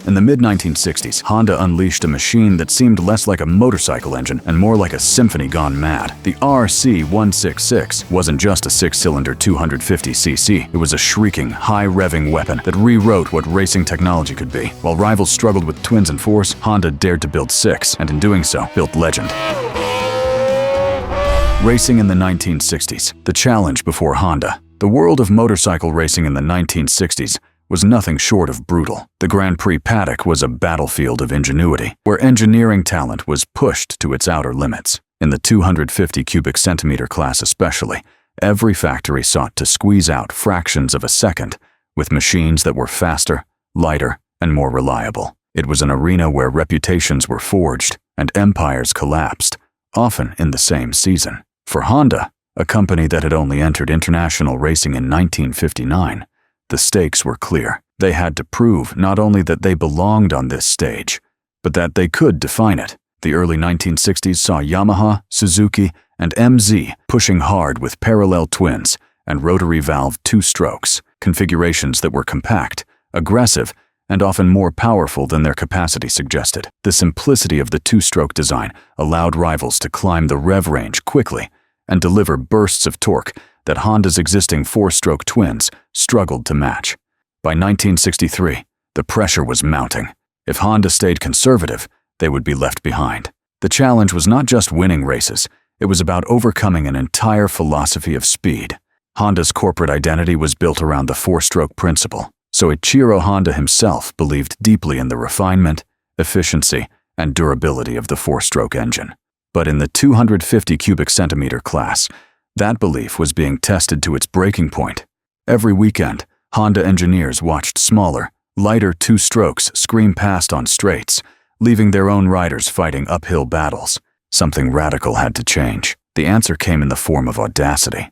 In the mid-1960s, Honda unleashed a machine that seemed less like a motorcycle engine and more like a symphony gone mad. The RC166 wasn't just a six-cylinder 250cc. It was a shrieking, high-revving weapon that rewrote what racing technology could be. While rivals struggled with twins and fours, Honda dared to build six, and in doing so, built legend. Racing in the 1960s, the challenge before Honda. The world of motorcycle racing in the 1960s was nothing short of brutal. The Grand Prix paddock was a battlefield of ingenuity, where engineering talent was pushed to its outer limits. In the 250 cubic centimeter class especially, every factory sought to squeeze out fractions of a second with machines that were faster, lighter, and more reliable. It was an arena where reputations were forged and empires collapsed, often in the same season. For Honda, a company that had only entered international racing in 1959, the stakes were clear. They had to prove not only that they belonged on this stage, but that they could define it. The early 1960s saw Yamaha, Suzuki, and MZ pushing hard with parallel twins and rotary valve two-strokes, configurations that were compact, aggressive, and often more powerful than their capacity suggested. The simplicity of the two-stroke design allowed rivals to climb the rev range quickly and deliver bursts of torque that Honda's existing four-stroke twins struggled to match. By 1963, the pressure was mounting. If Honda stayed conservative, they would be left behind. The challenge was not just winning races, it was about overcoming an entire philosophy of speed. Honda's corporate identity was built around the four-stroke principle, so Ichiro Honda himself believed deeply in the refinement, efficiency, and durability of the four-stroke engine. But in the 250 cubic centimeter class, that belief was being tested to its breaking point. Every weekend, Honda engineers watched smaller, lighter two-strokes scream past on straights, leaving their own riders fighting uphill battles. Something radical had to change. The answer came in the form of audacity.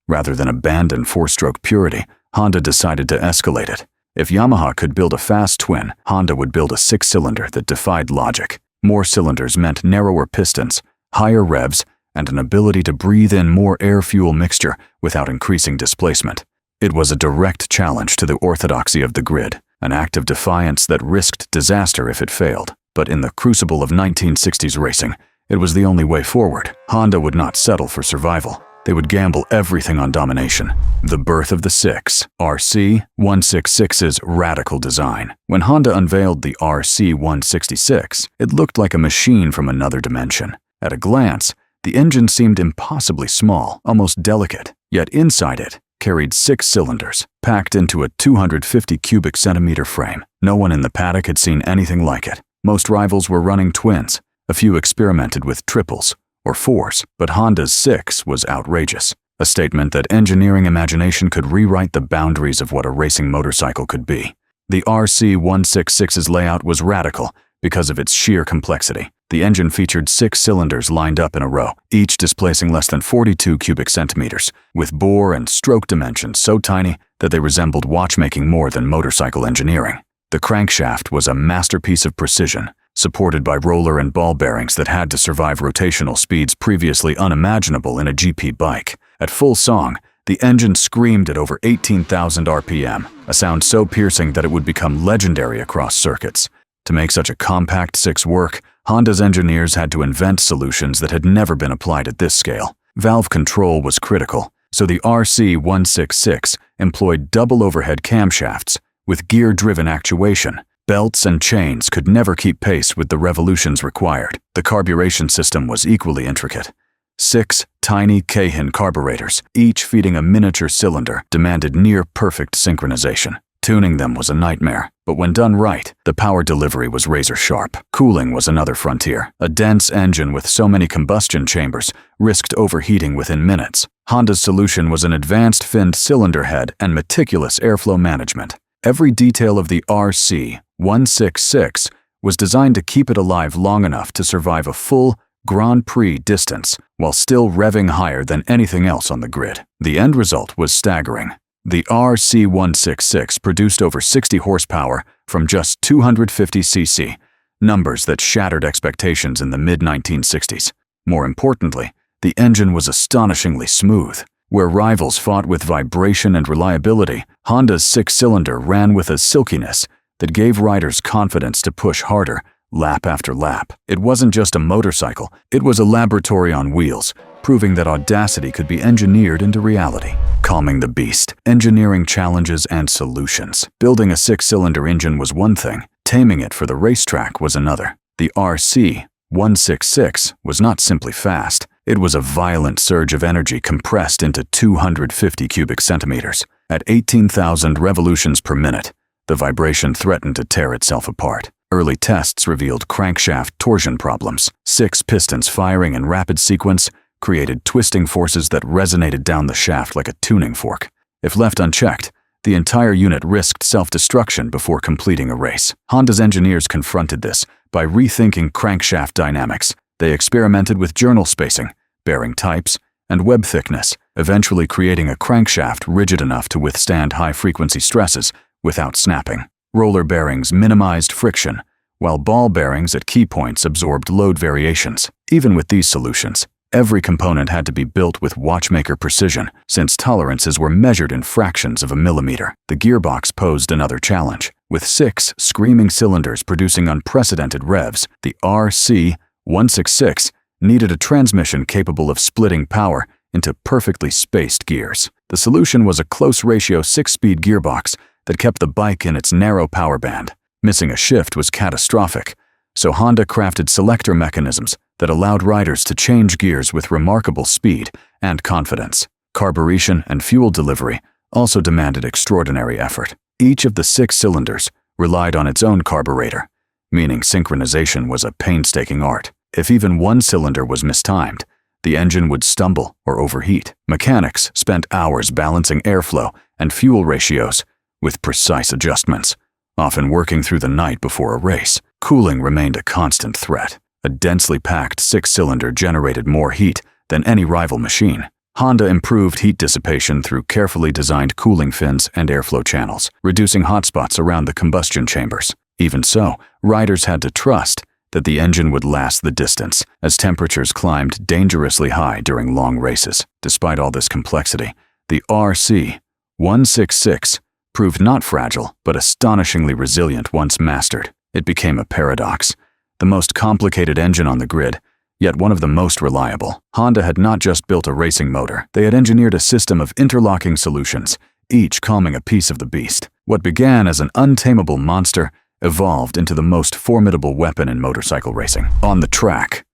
Rather than abandon four-stroke purity, Honda decided to escalate it. If Yamaha could build a fast twin, Honda would build a six-cylinder that defied logic. More cylinders meant narrower pistons, higher revs, and an ability to breathe in more air-fuel mixture without increasing displacement. It was a direct challenge to the orthodoxy of the grid, an act of defiance that risked disaster if it failed. But in the crucible of 1960s racing, it was the only way forward. Honda would not settle for survival. They would gamble everything on domination. The birth of the six, RC166's radical design. When Honda unveiled the RC166, it looked like a machine from another dimension. At a glance, the engine seemed impossibly small, almost delicate, yet inside it carried six cylinders, packed into a 250 cubic centimeter frame. No one in the paddock had seen anything like it. Most rivals were running twins. A few experimented with triples or fours, but Honda's six was outrageous, a statement that engineering imagination could rewrite the boundaries of what a racing motorcycle could be. The RC166's layout was radical because of its sheer complexity. The engine featured six cylinders lined up in a row, each displacing less than 42 cubic centimeters, with bore and stroke dimensions so tiny that they resembled watchmaking more than motorcycle engineering. The crankshaft was a masterpiece of precision, supported by roller and ball bearings that had to survive rotational speeds previously unimaginable in a GP bike. At full song, the engine screamed at over 18,000 RPM, a sound so piercing that it would become legendary across circuits. To make such a compact six work, Honda's engineers had to invent solutions that had never been applied at this scale. Valve control was critical, so the RC166 employed double overhead camshafts with gear-driven actuation. Belts and chains could never keep pace with the revolutions required. The carburation system was equally intricate. Six tiny Keihin carburetors, each feeding a miniature cylinder, demanded near-perfect synchronization. Tuning them was a nightmare, but when done right, the power delivery was razor-sharp. Cooling was another frontier. A dense engine with so many combustion chambers risked overheating within minutes. Honda's solution was an advanced finned cylinder head and meticulous airflow management. Every detail of the RC166 was designed to keep it alive long enough to survive a full Grand Prix distance while still revving higher than anything else on the grid. The end result was staggering. The RC166 produced over 60 horsepower from just 250cc, numbers that shattered expectations in the mid-1960s. More importantly, the engine was astonishingly smooth. Where rivals fought with vibration and reliability, Honda's six-cylinder ran with a silkiness that gave riders confidence to push harder, lap after lap. It wasn't just a motorcycle, it was a laboratory on wheels, proving that audacity could be engineered into reality. Calming the beast, engineering challenges and solutions. Building a 6-cylinder engine was one thing, taming it for the racetrack was another. The RC166 was not simply fast, it was a violent surge of energy compressed into 250 cubic centimeters. At 18,000 revolutions per minute, the vibration threatened to tear itself apart. Early tests revealed crankshaft torsion problems. 6 pistons firing in rapid sequence created twisting forces that resonated down the shaft like a tuning fork. If left unchecked, the entire unit risked self-destruction before completing a race. Honda's engineers confronted this by rethinking crankshaft dynamics. They experimented with journal spacing, bearing types, and web thickness, eventually creating a crankshaft rigid enough to withstand high-frequency stresses without snapping. Roller bearings minimized friction, while ball bearings at key points absorbed load variations. Even with these solutions, every component had to be built with watchmaker precision, since tolerances were measured in fractions of a millimeter. The gearbox posed another challenge. With 6 screaming cylinders producing unprecedented revs, the RC166 needed a transmission capable of splitting power into perfectly spaced gears. The solution was a close-ratio 6-speed gearbox that kept the bike in its narrow power band. Missing a shift was catastrophic, so Honda crafted selector mechanisms that allowed riders to change gears with remarkable speed and confidence. Carburation and fuel delivery also demanded extraordinary effort. Each of the 6 cylinders relied on its own carburetor, meaning synchronization was a painstaking art. If even one cylinder was mistimed, the engine would stumble or overheat. Mechanics spent hours balancing airflow and fuel ratios with precise adjustments, often working through the night before a race. Cooling remained a constant threat. A densely packed 6-cylinder generated more heat than any rival machine. Honda improved heat dissipation through carefully designed cooling fins and airflow channels, reducing hotspots around the combustion chambers. Even so, riders had to trust that the engine would last the distance, as temperatures climbed dangerously high during long races. Despite all this complexity, the RC166 proved not fragile, but astonishingly resilient once mastered. It became a paradox. The most complicated engine on the grid, yet one of the most reliable. Honda had not just built a racing motor, they had engineered a system of interlocking solutions, each calming a piece of the beast. What began as an untamable monster evolved into the most formidable weapon in motorcycle racing. On the track,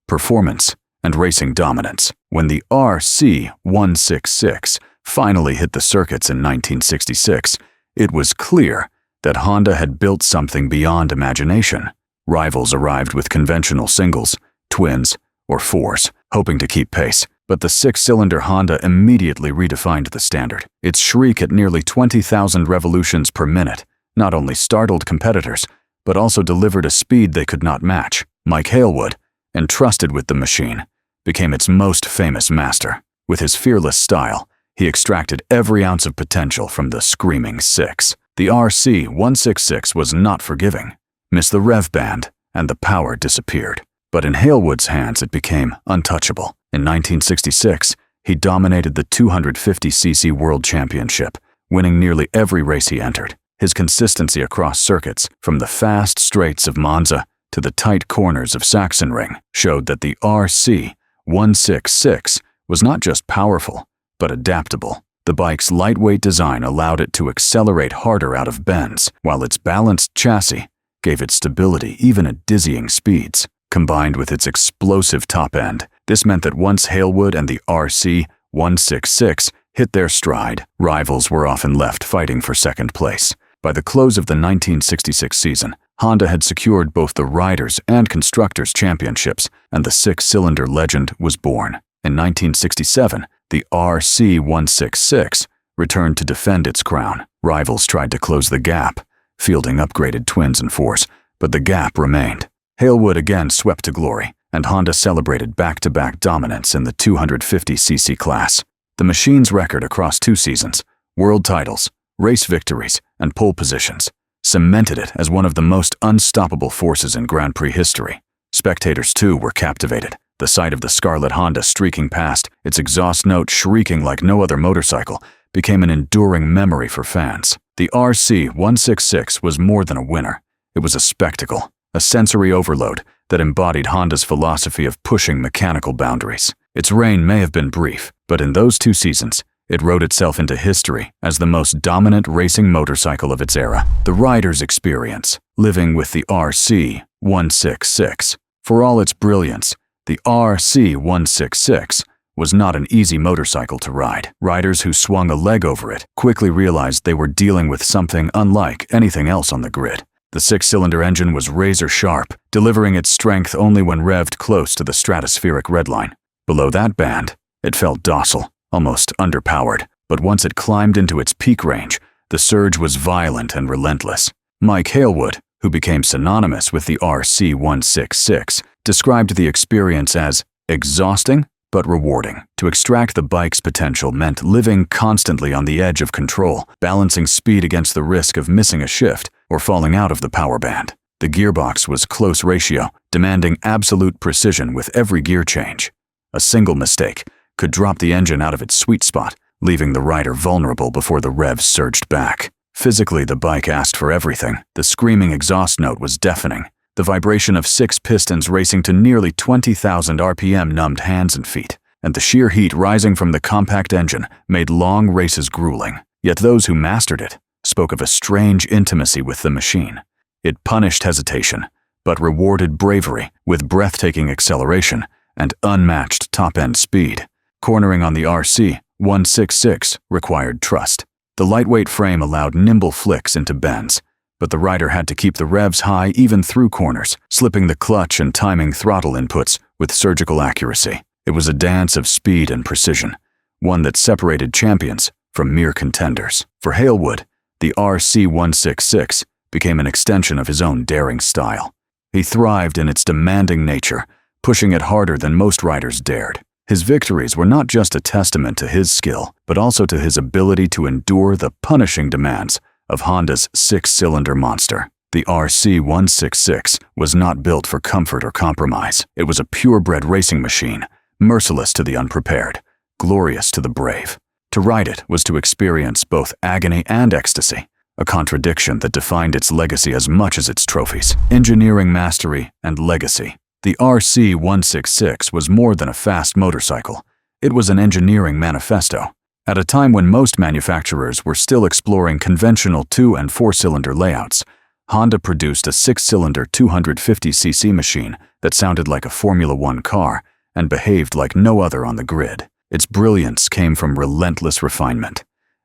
performance and racing dominance. When the RC166 finally hit the circuits in 1966, it was clear that Honda had built something beyond imagination. Rivals arrived with conventional singles, twins, or fours, hoping to keep pace, but the 6-cylinder Honda immediately redefined the standard. Its shriek at nearly 20,000 revolutions per minute not only startled competitors, but also delivered a speed they could not match. Mike Halewood, entrusted with the machine, became its most famous master. With his fearless style, he extracted every ounce of potential from the screaming 6. The RC166 was not forgiving. Miss the rev band, and the power disappeared. But in Halewood's hands it became untouchable. In 1966, he dominated the 250cc World Championship, winning nearly every race he entered. His consistency across circuits, from the fast straights of Monza to the tight corners of Sachsenring, showed that the RC166 was not just powerful, but adaptable. The bike's lightweight design allowed it to accelerate harder out of bends, while its balanced chassis gave it stability even at dizzying speeds. Combined with its explosive top end, this meant that once Halewood and the RC166 hit their stride, rivals were often left fighting for second place. By the close of the 1966 season, Honda had secured both the Riders' and Constructors' Championships, and the 6-cylinder legend was born. In 1967, the RC166 returned to defend its crown. Rivals tried to close the gap, fielding upgraded twins and fours, but the gap remained. Halewood again swept to glory, and Honda celebrated back-to-back dominance in the 250cc class. The machine's record across 2 seasons, world titles, race victories, and pole positions cemented it as one of the most unstoppable forces in Grand Prix history. Spectators, too, were captivated. The sight of the Scarlet Honda streaking past, its exhaust note shrieking like no other motorcycle, became an enduring memory for fans. The RC166 was more than a winner. It was a spectacle, a sensory overload that embodied Honda's philosophy of pushing mechanical boundaries. Its reign may have been brief, but in those 2 seasons, it wrote itself into history as the most dominant racing motorcycle of its era. The rider's experience, living with the RC166. For all its brilliance, the RC166 was not an easy motorcycle to ride. Riders who swung a leg over it quickly realized they were dealing with something unlike anything else on the grid. The 6-cylinder engine was razor-sharp, delivering its strength only when revved close to the stratospheric redline. Below that band, it felt docile, almost underpowered, but once it climbed into its peak range, the surge was violent and relentless. Mike Halewood, who became synonymous with the RC166, described the experience as exhausting but rewarding. To extract the bike's potential meant living constantly on the edge of control, balancing speed against the risk of missing a shift or falling out of the power band. The gearbox was close ratio, demanding absolute precision with every gear change. A single mistake could drop the engine out of its sweet spot, leaving the rider vulnerable before the revs surged back. Physically, the bike asked for everything. The screaming exhaust note was deafening. The vibration of 6 pistons racing to nearly 20,000 RPM numbed hands and feet, and the sheer heat rising from the compact engine made long races grueling. Yet those who mastered it spoke of a strange intimacy with the machine. It punished hesitation, but rewarded bravery with breathtaking acceleration and unmatched top-end speed. Cornering on the RC166 required trust. The lightweight frame allowed nimble flicks into bends, but the rider had to keep the revs high even through corners, slipping the clutch and timing throttle inputs with surgical accuracy. It was a dance of speed and precision, one that separated champions from mere contenders. For Halewood, the RC166 became an extension of his own daring style. He thrived in its demanding nature, pushing it harder than most riders dared. His victories were not just a testament to his skill, but also to his ability to endure the punishing demands of Honda's 6-cylinder monster. The RC166 was not built for comfort or compromise. It was a purebred racing machine, merciless to the unprepared, glorious to the brave. To ride it was to experience both agony and ecstasy, a contradiction that defined its legacy as much as its trophies. Engineering mastery and legacy. The RC166 was more than a fast motorcycle. It was an engineering manifesto. At a time when most manufacturers were still exploring conventional 2- and 4-cylinder layouts, Honda produced a 6-cylinder 250cc machine that sounded like a Formula One car and behaved like no other on the grid. Its brilliance came from relentless refinement.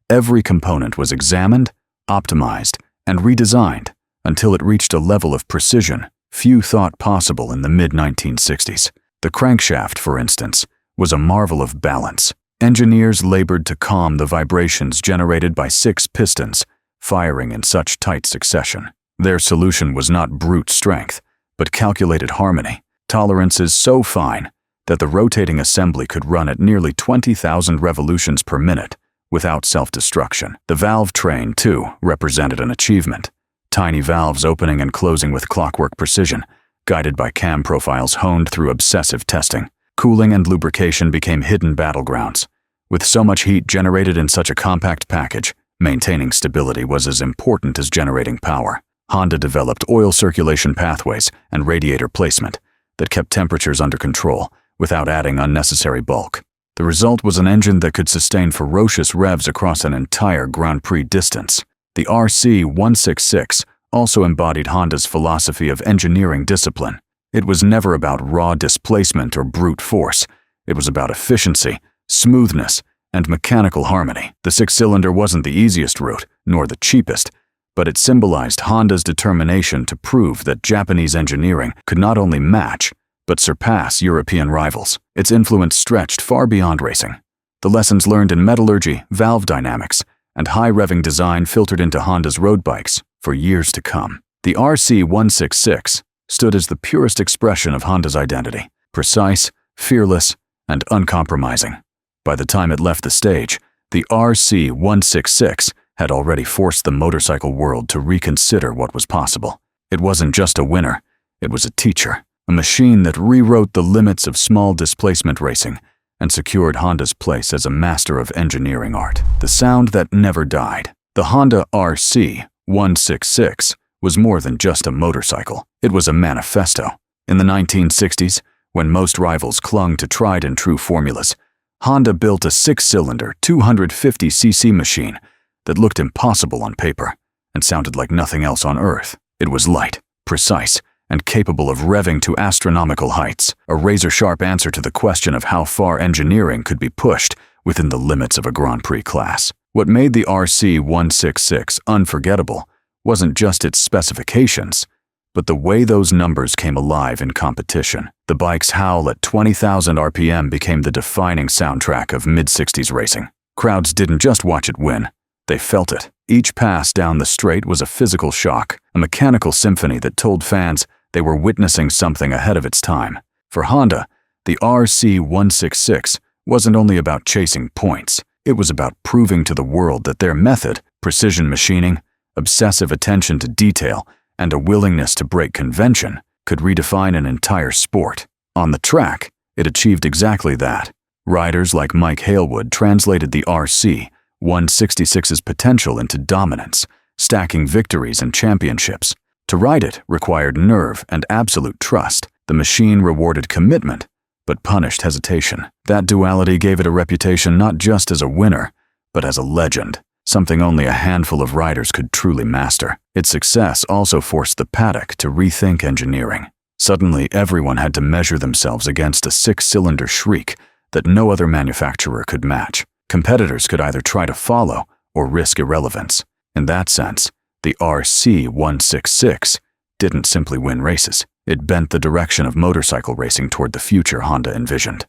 Every component was examined, optimized, and redesigned until it reached a level of precision few thought possible in the mid-1960s. The crankshaft, for instance, was a marvel of balance. Engineers labored to calm the vibrations generated by 6 pistons, firing in such tight succession. Their solution was not brute strength, but calculated harmony, tolerances so fine that the rotating assembly could run at nearly 20,000 revolutions per minute without self-destruction. The valve train, too, represented an achievement. Tiny valves opening and closing with clockwork precision, guided by cam profiles honed through obsessive testing. Cooling and lubrication became hidden battlegrounds. With so much heat generated in such a compact package, maintaining stability was as important as generating power. Honda developed oil circulation pathways and radiator placement that kept temperatures under control without adding unnecessary bulk. The result was an engine that could sustain ferocious revs across an entire Grand Prix distance. The RC166 also embodied Honda's philosophy of engineering discipline. It was never about raw displacement or brute force. It was about efficiency, smoothness, and mechanical harmony. The 6-cylinder wasn't the easiest route, nor the cheapest, but it symbolized Honda's determination to prove that Japanese engineering could not only match, but surpass European rivals. Its influence stretched far beyond racing. The lessons learned in metallurgy, valve dynamics, and high-revving design filtered into Honda's road bikes for years to come. The RC166 stood as the purest expression of Honda's identity, precise, fearless, and uncompromising. By the time it left the stage, the RC166 had already forced the motorcycle world to reconsider what was possible. It wasn't just a winner, it was a teacher, a machine that rewrote the limits of small displacement racing and secured Honda's place as a master of engineering art. The sound that never died. The Honda RC166 was more than just a motorcycle. It was a manifesto. In the 1960s, when most rivals clung to tried-and-true formulas, Honda built a six-cylinder, 250cc machine that looked impossible on paper and sounded like nothing else on earth. It was light, precise, and capable of revving to astronomical heights, a razor-sharp answer to the question of how far engineering could be pushed within the limits of a Grand Prix class. What made the RC166 unforgettable wasn't just its specifications, but the way those numbers came alive in competition. The bike's howl at 20,000 RPM became the defining soundtrack of mid-60s racing. Crowds didn't just watch it win, they felt it. Each pass down the straight was a physical shock, a mechanical symphony that told fans they were witnessing something ahead of its time. For Honda, the RC166 wasn't only about chasing points, it was about proving to the world that their method, precision machining, obsessive attention to detail, and a willingness to break convention, could redefine an entire sport. On the track, it achieved exactly that. Riders like Mike Halewood translated the RC166's potential into dominance, stacking victories and championships. To ride it required nerve and absolute trust. The machine rewarded commitment, but punished hesitation. That duality gave it a reputation not just as a winner, but as a legend, something only a handful of riders could truly master. Its success also forced the paddock to rethink engineering. Suddenly, everyone had to measure themselves against a six-cylinder shriek that no other manufacturer could match. Competitors could either try to follow or risk irrelevance. In that sense, the RC166 didn't simply win races. It bent the direction of motorcycle racing toward the future Honda envisioned.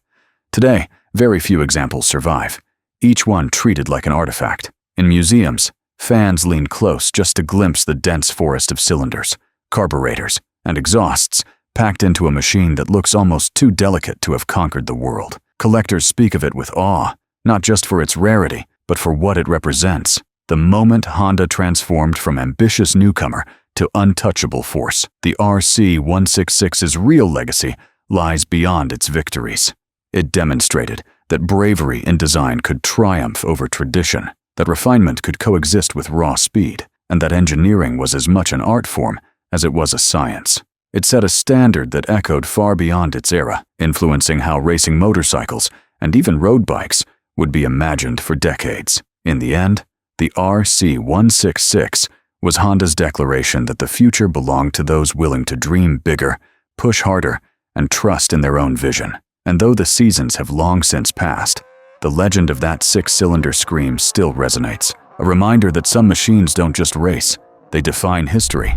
Today, very few examples survive, each one treated like an artifact. In museums, fans lean close just to glimpse the dense forest of cylinders, carburetors, and exhausts packed into a machine that looks almost too delicate to have conquered the world. Collectors speak of it with awe, not just for its rarity, but for what it represents. The moment Honda transformed from ambitious newcomer to untouchable force, the RC166's real legacy lies beyond its victories. It demonstrated that bravery in design could triumph over tradition, that refinement could coexist with raw speed, and that engineering was as much an art form as it was a science. It set a standard that echoed far beyond its era, influencing how racing motorcycles and even road bikes would be imagined for decades. In the end, the RC166 was Honda's declaration that the future belonged to those willing to dream bigger, push harder, and trust in their own vision. And though the seasons have long since passed, the legend of that six-cylinder scream still resonates, a reminder that some machines don't just race, they define history.